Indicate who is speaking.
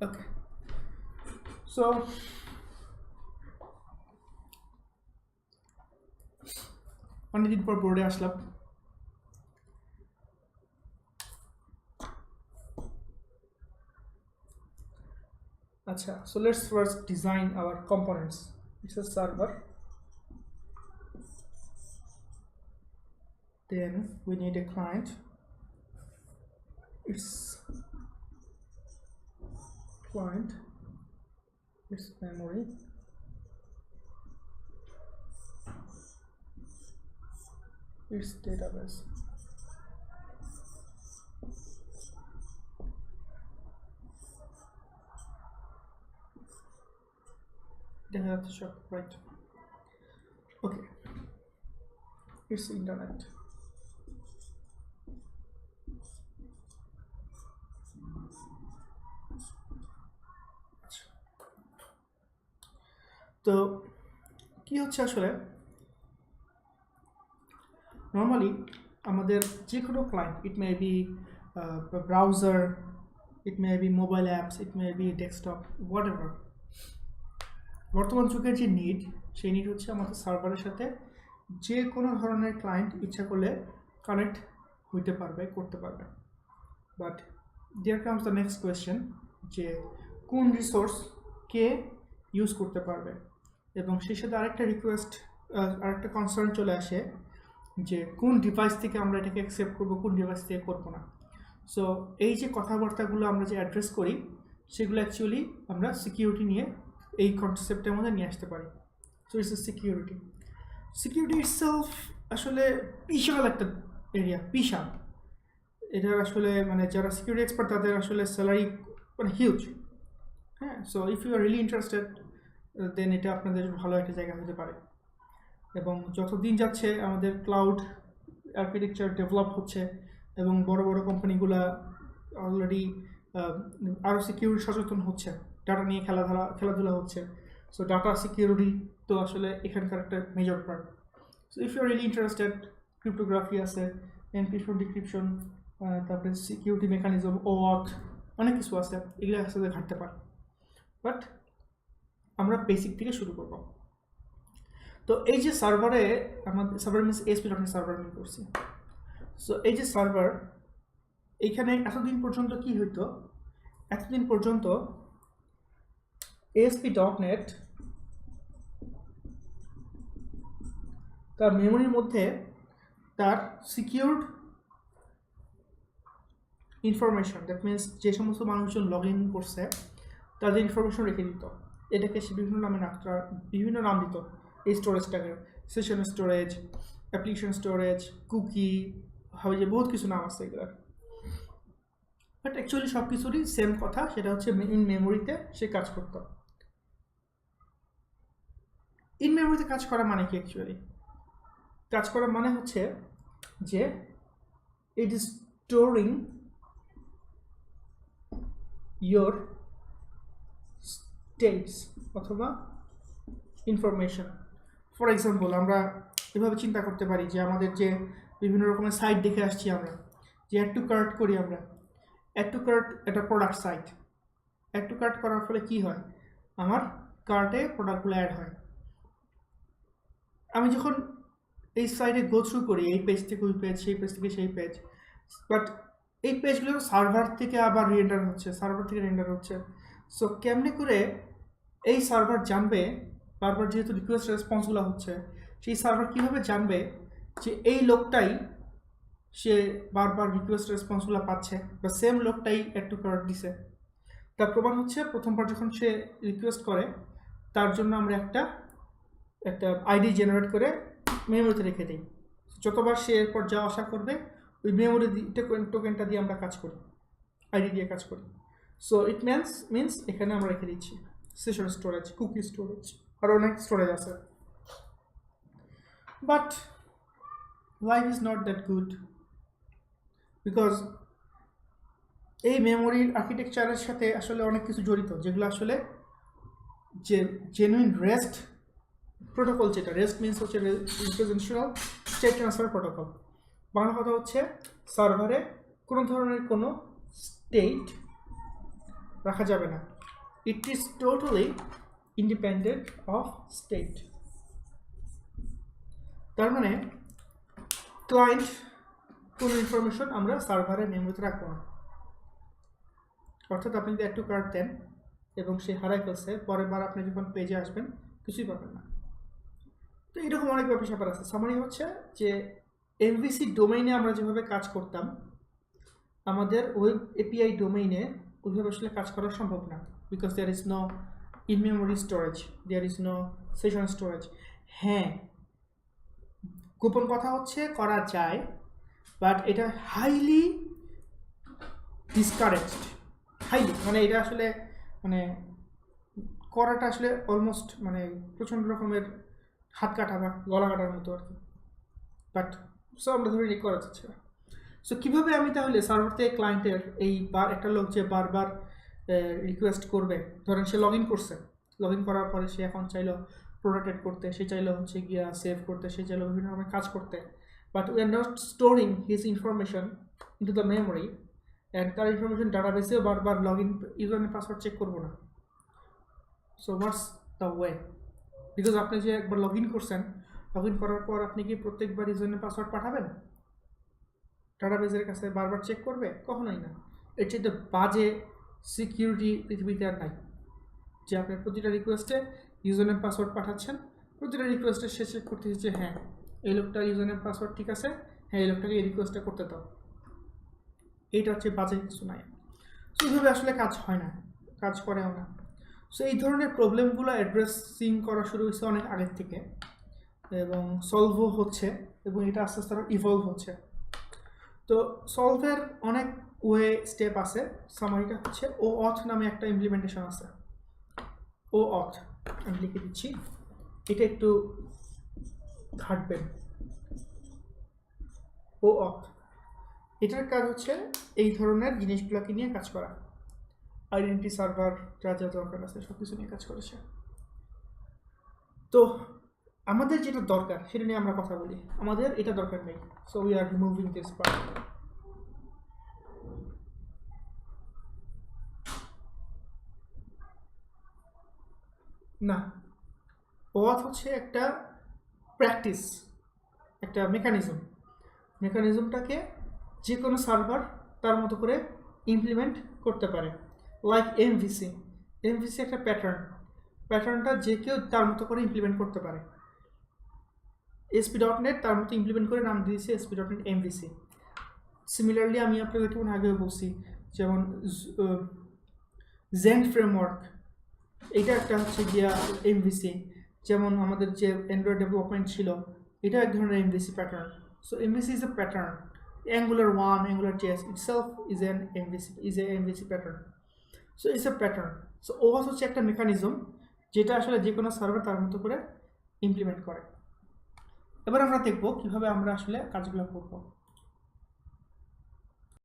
Speaker 1: Okay, so অনেকদিন পর বোর্ডে আসলাম। আচ্ছা, so let's first design our components. It's a server, then we need a client. It's client, it's memory, it's database. Then have to shop, right? Okay, it's internet. তো কি হচ্ছে আসলে, normally আমাদের যে কোনো client, it may be browser, it may be mobile apps, it may be desktop, what ever, বর্তমান যুগের যে নিড, সেই নিড হচ্ছে আমাদের সার্ভারের সাথে যে কোনো ধরনের ক্লায়েন্ট ইচ্ছা করলে কানেক্ট হইতে পারবে, করতে পারবে। But there comes the next question, যে কোন রিসোর্স কে ইউজ করতে পারবে, এবং সেই সাথে আরেকটা রিকোয়েস্ট, আরেকটা কনসার্ন চলে আসে যে কোন ডিভাইস থেকে আমরা এটাকে অ্যাকসেপ্ট করবো, কোন ডিভাইস থেকে করবো না। সো এই যে কথাবার্তাগুলো আমরা যে অ্যাড্রেস করি, সেগুলো অ্যাকচুয়ালি আমরা সিকিউরিটি নিয়ে এই কনসেপ্টের মধ্যে নিয়ে আসতে পারি। So it's a security. Security itself আসলে বিশাল একটা এরিয়া, বিশাল। এটার আসলে মানে যারা সিকিউরিটি এক্সপার্ট তাদের আসলে স্যালারি মানে হিউজ। হ্যাঁ, so if you are really interested then এটা আপনাদের ভালো একটা জায়গা হতে পারে। এবং যত দিন যাচ্ছে আমাদের ক্লাউড আর্কিটেকচার ডেভেলপ হচ্ছে এবং বড় বড় কোম্পানিগুলো অলরেডি আরও সিকিউরিটি সচেতন হচ্ছে, ডাটা নিয়ে খেলাধুলা হচ্ছে। সো ডাটা সিকিউরিটি তো আসলে এখানকার একটা major part. So if you are really interested, cryptography আছে, এনক্রিপশন, ডিক্রিপশন, তারপরে সিকিউরিটি মেকানিজম, ওয়াথ, অনেক কিছু আছে, এগুলো একসাথে ঘাটতে পারে। বাট আমরা বেসিক থেকে শুরু করব। তো এই যে সার্ভারে, আমাদের server means SP dot net server mean করছি। সো এই যে সার্ভার, এইখানে এতদিন পর্যন্ত কি হইতো, এতদিন পর্যন্ত এসপি ডট নেট তার মেমোরির মধ্যে তার সিকিউরড ইনফরমেশন, দ্যাট মিনস যে সমস্ত মানুষজন লগ ইন করছে তাদের ইনফরমেশন রেখে দিত। এটাকে সে বিভিন্ন নাম দিত এই স্টোরেজটাকে, session storage, application storage, cookie, হয় যে বহুত কিছু নাম আছে এগুলোর। বাট অ্যাকচুয়ালি সব কিছুরই সেম কথা, সেটা হচ্ছে ইন মেমোরিতে সে কাজ করত। ইন মেমোরিতে কাজ করা মানে কি? অ্যাকচুয়ালি কাজ করা মানে হচ্ছে যে it is storing your states অথবা ইনফরমেশন। ফর এক্সাম্পল, আমরা এভাবে চিন্তা করতে পারি যে আমাদের যে বিভিন্ন রকমের সাইট দেখে আসছি আমরা, যে অ্যাড টু কার্ট করি আমরা, অ্যাড টু কার্ট একটা product site. Add to cart করার ফলে কি হয়, আমার কার্টে প্রোডাক্টগুলো অ্যাড হয়। আমি যখন এই সাইটে গো থ্রু করি, এই পেজ থেকে ওই পেজ, সেই পেজ থেকে সেই পেজ, বাট এই পেজগুলো সার্ভার থেকে আবার রেন্ডার হচ্ছে, সার্ভার থেকে রেন্ডার হচ্ছে। সো কেমনে করে এই সার্ভার জানবে, বারবার যেহেতু রিকোয়েস্ট রেসপন্সগুলো হচ্ছে, সেই সার্ভার কীভাবে জানবে যে এই লোকটাই সে বারবার রিকোয়েস্ট রেসপন্সগুলো পাচ্ছে, বা সেম লোকটাই অ্যাড টু কার্ট দিছে? তার প্রমাণ হচ্ছে প্রথমবার যখন সে রিকোয়েস্ট করে, তার জন্য আমরা একটা আইডি জেনারেট করে মেমোরিতে রেখে দিই। যতবার সে এরপর যা আশা করবে, ওই মেমোরি টোকেনটা দিয়ে আমরা কাজ করি, আইডি দিয়ে কাজ করি। সো ইট মিনস এখানে আমরা রেখে দিচ্ছি সেশন স্টোরেজ, কুকি স্টোরেজ, আর অনেক স্টোরেজ আছে। But life is not that good, because এই মেমোরির আর্কিটেকচারের সাথে আসলে অনেক কিছু জড়িত, যেগুলো আসলে যে জেনুইন রেস্ট প্রোটোকল, যেটা রেস্ট মিনস হচ্ছে রিপ্রেজেন্টেশনাল স্টেট ট্রান্সফার প্রোটোকল। বাংলা কথা হচ্ছে সার্ভারে কোনো ধরনের কোনো স্টেট রাখা যাবে না। It is totally independent of state. তার মানে ক্লায়েন্ট কোনো ইনফরমেশন আমরা সার্ভারের মেমোরিতে রাখবো না। অর্থাৎ আপনি যদি একটু কার্ড দেন এবং সে হারাই ফেলছে, পরের বার আপনি যখন পেজে আসবেন কিছুই পাবেন না। তো এরকম অনেক ব্যাপার স্যাপার আছে। সামারি হচ্ছে যে এমভিসি ডোমেইনে আমরা যেভাবে কাজ করতাম, আমাদের ওয়েব এপিআই ডোমেইনে ওইভাবে আসলে কাজ করা সম্ভব না, because there is no in memory storage, there is no session storage. হ্যাঁ, গোপন কথা হচ্ছে করা যায়, বাট এটা হাইলি ডিসকারেজড, হাইলি, মানে এটা আসলে মানে করাটা আসলে অলমোস্ট মানে প্রচণ্ড রকমের হাত কাটা বা গলা কাটার মতো আর কি। বাট সো আমরা ধরে রেক করা যাচ্ছে। সো কীভাবে আমি তাহলে সার্ভার থেকে ক্লায়েন্টের এই একটা লোক যে বারবার রিকোয়েস্ট করবে, ধরেন সে লগ ইন করছে, লগ ইন করার পরে সে এখন চাইলো প্রোডাক্ট এড করতে, সে চাইলো হচ্ছে গিয়া সেভ করতে, সে চাইলো বিভিন্ন রকমের কাজ করতে, but we are not storing his information into the memory, and তার ইনফরমেশন ডাটাবেসেও বারবার log in user name password check করবো না। So what's the way? Because আপনি যে একবার লগ ইন করছেন, লগ ইন করার পর আপনি কি প্রত্যেকবার ইউজার নেম পাসওয়ার্ড পাঠাবেন ডাটাবেসের কাছে, বারবার চেক করবে? কখনোই না। এর চেয়ে বাজে সিকিউরিটি পৃথিবীতে আর নাই, যে আপনি প্রতিটা রিকোয়েস্টে ইউজার নেম পাসওয়ার্ড পাঠাচ্ছেন, প্রতিটা রিকোয়েস্টে সে চেক করতেছে যে হ্যাঁ এই লোকটার ইউজার নেম পাসওয়ার্ড ঠিক আছে, হ্যাঁ এই লোকটাকে এই রিকোয়েস্টটা করতে দাও। এইটা হচ্ছে বাজে কিছু নাই। সো এইভাবে আসলে কাজ হয় না, কাজ করেও না। সো এই ধরনের প্রবলেমগুলো অ্যাড্রেসিং করা শুরু হয়েছে অনেক আগের থেকে, এবং সলভও হচ্ছে, এবং এটা আস্তে আস্তে আরও ইভলভ হচ্ছে। তো সলভের অনেক ওয়ে স্টেপ আছে। সামারিটা হচ্ছে OAuth নামে একটা ইমপ্লিমেন্টেশন আছে। OAuth আমি লিখে দিচ্ছি, এটা একটু ঘাটবেন। OAuth এটার কাজ হচ্ছে এই ধরনের জিনিসগুলোকে নিয়ে কাজ করা, আইডেন্টিটি সার্ভার যা যা দরকার আছে সব কিছু নিয়ে কাজ করেছে। তো আমাদের যেটা দরকার সেটা নিয়ে আমরা কথা বলি। আমাদের এটা দরকার নেই, so we are removing this part. না, OAuth হচ্ছে একটা প্র্যাকটিস, একটা মেকানিজমটাকে যে কোনো সার্ভার তার মতো করে ইমপ্লিমেন্ট করতে পারে। লাইক এমভিসি একটা প্যাটার্নটা যে কেউ তার মতো করে ইমপ্লিমেন্ট করতে পারে। ASP.NET তার মতো ইমপ্লিমেন্ট করে নাম দিয়েছে ASP.NET MVC। সিমিলারলি আমি আপনাদের কেমন আগেও বলছি, যেমন জেন ফ্রেমওয়ার্ক, এটা একটা হচ্ছে গিয়া এমভিসি। যেমন আমাদের যে অ্যান্ড্রয়েড ডেভেলপমেন্ট ছিল, এটা এক ধরনের MVC pattern. So MVC is a pattern. Angular 1, AngularJS itself is an MVC pattern. So it's a pattern. So OAuth হচ্ছে একটা মেকানিজম যেটা আসলে যে কোনো সার্ভার তার মতো করে ইমপ্লিমেন্ট করে। এবার আমরা দেখব কিভাবে আমরা আসলে কাজগুলো করব।